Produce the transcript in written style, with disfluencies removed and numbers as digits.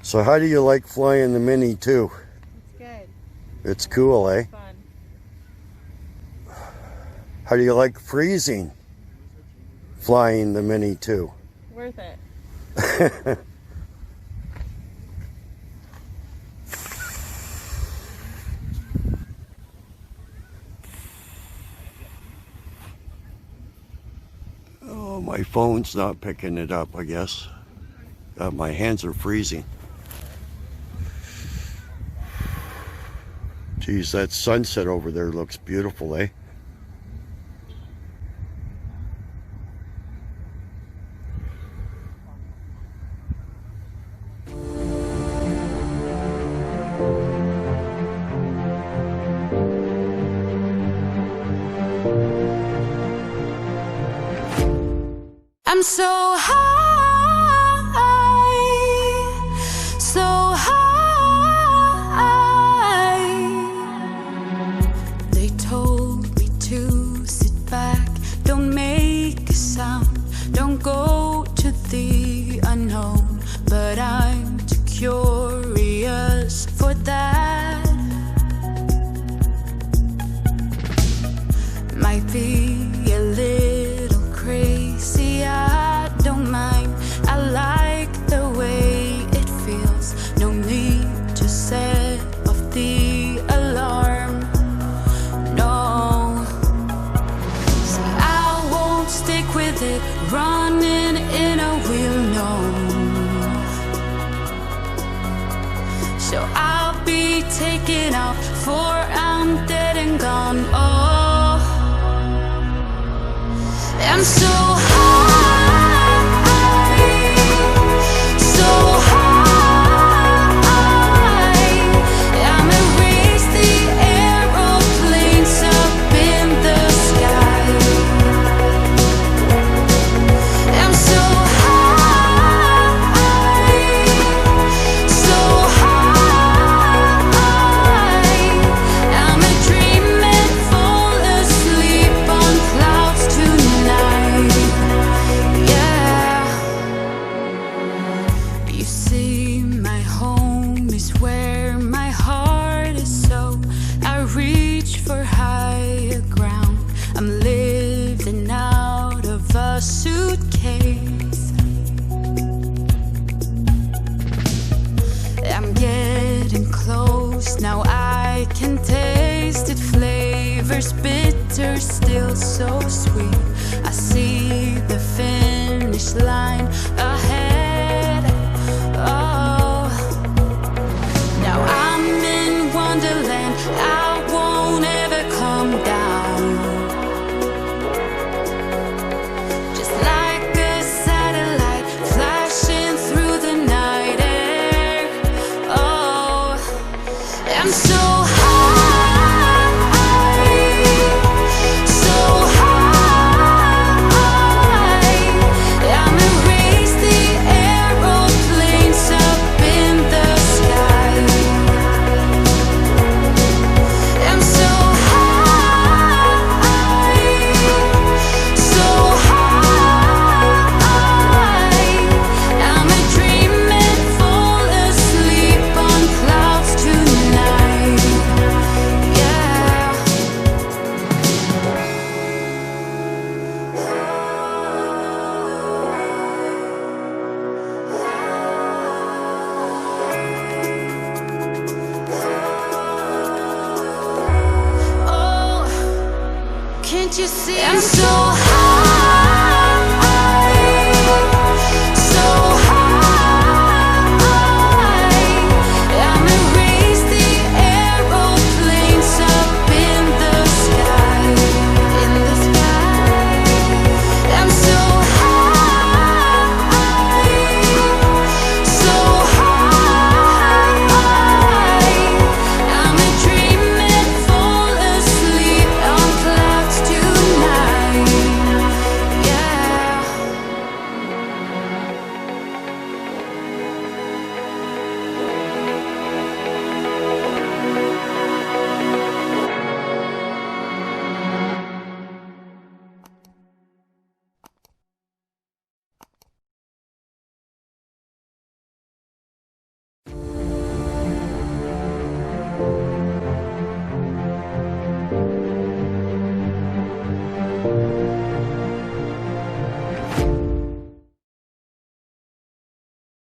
So how do you like flying the Mini too? It's good. It's cool, eh? It's fun. How do you like freezing flying the Mini too? Worth it. Oh, my phone's not picking it up, I guess. My hands are freezing. Geez, that sunset over there looks beautiful, eh? I'm so high, so high. They told me to sit back, don't make a sound, don't go to the unknown. But I'm too curious for that. Might be a little crazy, I don't mind. I like the way it feels. No need to set off the alarm. No, see, I won't stick with it, running in a wheel, no. So I'll be taking off, for I'm dead and gone. Oh, I'm so high, so high. I'm erase the aeroplanes up in the sky. I'm so high, so high. I'm a dream and fall asleep on clouds tonight. Yeah. You see, my home is where my heart is, so I reach for higher ground. I'm living out of a suitcase. I'm getting close, now I can taste it. Flavors bitter, still so sweet. I see the finish line ahead. Oh, now I'm in Wonderland, I won't ever come down. Just like a satellite flashing through the night air. Oh, I'm so high, so high. I'm erase the aeroplanes up in the sky. I'm so high, so high. I'm a dream and fall asleep on clouds tonight. Yeah. Oh, can't you see? I'm so high.